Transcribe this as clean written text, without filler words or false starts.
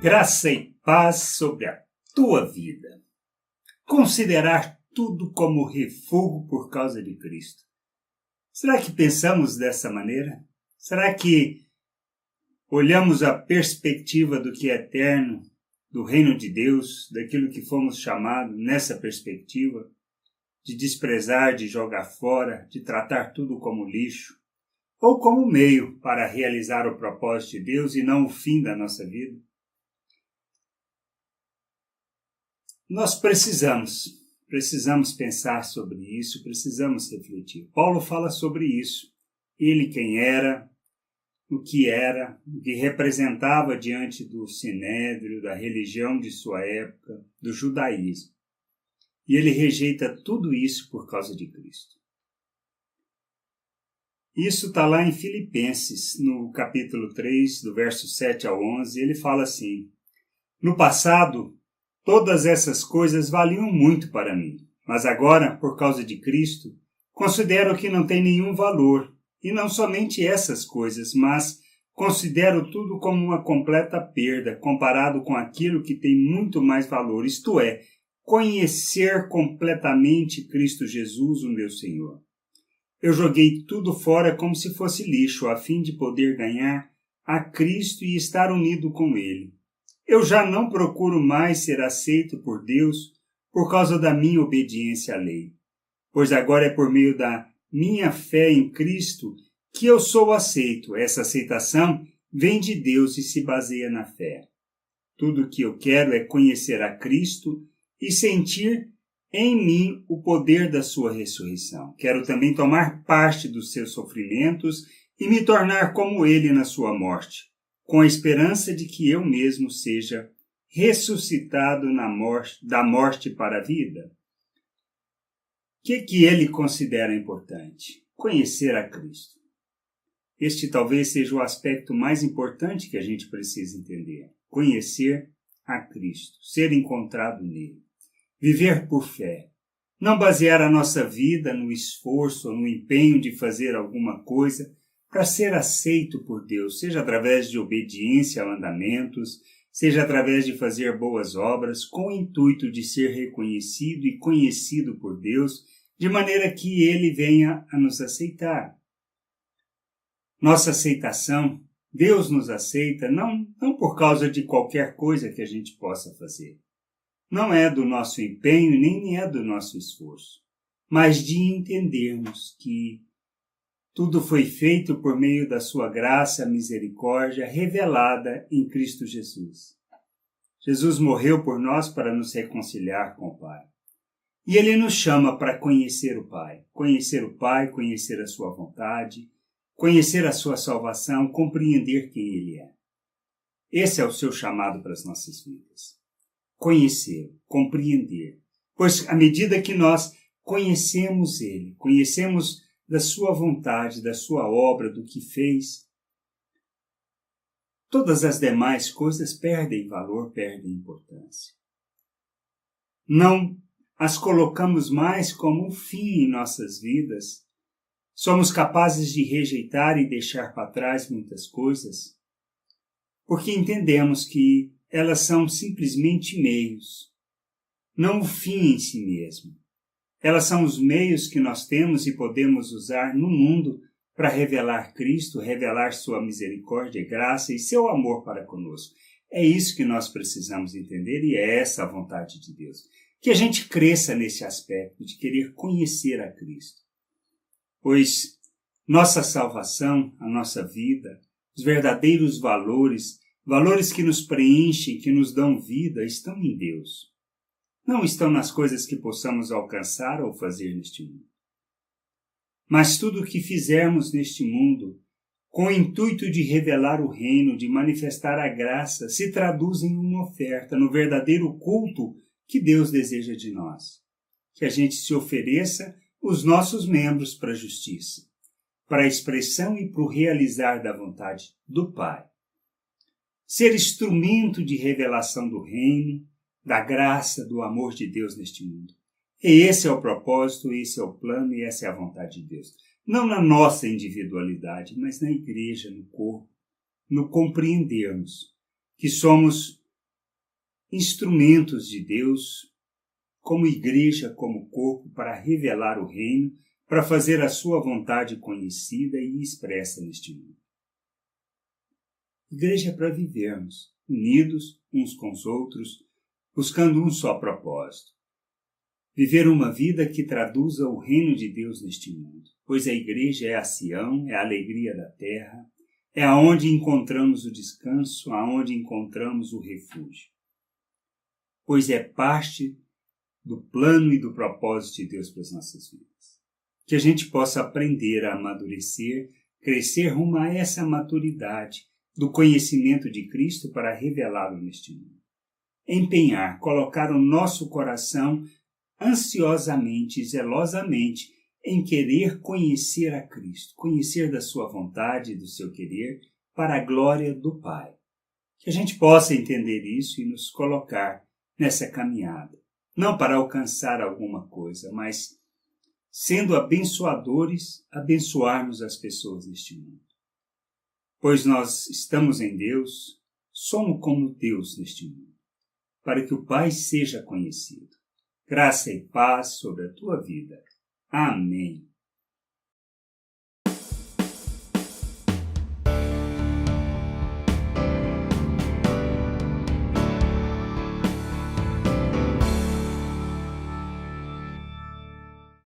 Graça e paz sobre a tua vida. Considerar tudo como refúgio por causa de Cristo. Será que pensamos dessa maneira? Será que olhamos a perspectiva do que é eterno, do reino de Deus, daquilo que fomos chamados nessa perspectiva, de desprezar, de jogar fora, de tratar tudo como lixo, ou como meio para realizar o propósito de Deus e não o fim da nossa vida? Nós precisamos pensar sobre isso, precisamos refletir. Paulo fala sobre isso. Ele quem era, o que representava diante do sinédrio, da religião de sua época, do judaísmo. E ele rejeita tudo isso por causa de Cristo. Isso está lá em Filipenses, no capítulo 3, do verso 7 ao 11, ele fala assim: no passado, todas essas coisas valiam muito para mim, mas agora, por causa de Cristo, considero que não tem nenhum valor, e não somente essas coisas, mas considero tudo como uma completa perda, comparado com aquilo que tem muito mais valor, isto é, conhecer completamente Cristo Jesus, o meu Senhor. Eu joguei tudo fora como se fosse lixo, a fim de poder ganhar a Cristo e estar unido com Ele. Eu já não procuro mais ser aceito por Deus por causa da minha obediência à lei, pois agora é por meio da minha fé em Cristo que eu sou aceito. Essa aceitação vem de Deus e se baseia na fé. Tudo o que eu quero é conhecer a Cristo e sentir em mim o poder da sua ressurreição. Quero também tomar parte dos seus sofrimentos e me tornar como ele na sua morte, com a esperança de que eu mesmo seja ressuscitado da morte para a vida. O que ele considera importante? Conhecer a Cristo. Este talvez seja o aspecto mais importante que a gente precisa entender. Conhecer a Cristo, ser encontrado nele. Viver por fé. Não basear a nossa vida no esforço ou no empenho de fazer alguma coisa para ser aceito por Deus, seja através de obediência a mandamentos, seja através de fazer boas obras, com o intuito de ser reconhecido e conhecido por Deus, de maneira que Ele venha a nos aceitar. Nossa aceitação, Deus nos aceita não por causa de qualquer coisa que a gente possa fazer. Não é do nosso empenho, nem é do nosso esforço, mas de entendermos que tudo foi feito por meio da sua graça, misericórdia, revelada em Cristo Jesus. Jesus morreu por nós para nos reconciliar com o Pai. E Ele nos chama para conhecer o Pai. Conhecer o Pai, conhecer a sua vontade, conhecer a sua salvação, compreender quem Ele é. Esse é o seu chamado para as nossas vidas. Conhecer, compreender. Pois à medida que nós conhecemos Ele, conhecemos da sua vontade, da sua obra, do que fez, todas as demais coisas perdem valor, perdem importância. Não as colocamos mais como um fim em nossas vidas. Somos capazes de rejeitar e deixar para trás muitas coisas, porque entendemos que elas são simplesmente meios, não o fim em si mesmo. Elas são os meios que nós temos e podemos usar no mundo para revelar Cristo, revelar sua misericórdia e graça e seu amor para conosco. É isso que nós precisamos entender e é essa a vontade de Deus. Que a gente cresça nesse aspecto de querer conhecer a Cristo. Pois nossa salvação, a nossa vida, os verdadeiros valores que nos preenchem, que nos dão vida, estão em Deus. Não estão nas coisas que possamos alcançar ou fazer neste mundo. Mas tudo o que fizermos neste mundo, com o intuito de revelar o reino, de manifestar a graça, se traduz em uma oferta, no verdadeiro culto que Deus deseja de nós. Que a gente se ofereça os nossos membros para a justiça, para a expressão e para o realizar da vontade do Pai. Ser instrumento de revelação do reino, da graça, do amor de Deus neste mundo. E esse é o propósito, esse é o plano e essa é a vontade de Deus. Não na nossa individualidade, mas na igreja, no corpo, no compreendermos que somos instrumentos de Deus, como igreja, como corpo, para revelar o reino, para fazer a sua vontade conhecida e expressa neste mundo. Igreja é para vivermos unidos uns com os outros, buscando um só propósito. Viver uma vida que traduza o reino de Deus neste mundo, pois a igreja é a Sião, é a alegria da terra, é aonde encontramos o descanso, aonde encontramos o refúgio. Pois é parte do plano e do propósito de Deus para as nossas vidas. Que a gente possa aprender a amadurecer, crescer rumo a essa maturidade do conhecimento de Cristo para revelá-lo neste mundo. Empenhar, colocar o nosso coração ansiosamente e zelosamente em querer conhecer a Cristo, conhecer da sua vontade e do seu querer para a glória do Pai. Que a gente possa entender isso e nos colocar nessa caminhada, não para alcançar alguma coisa, mas sendo abençoadores, abençoarmos as pessoas neste mundo. Pois nós estamos em Deus, somos como Deus neste mundo, para que o Pai seja conhecido. Graça e paz sobre a tua vida. Amém.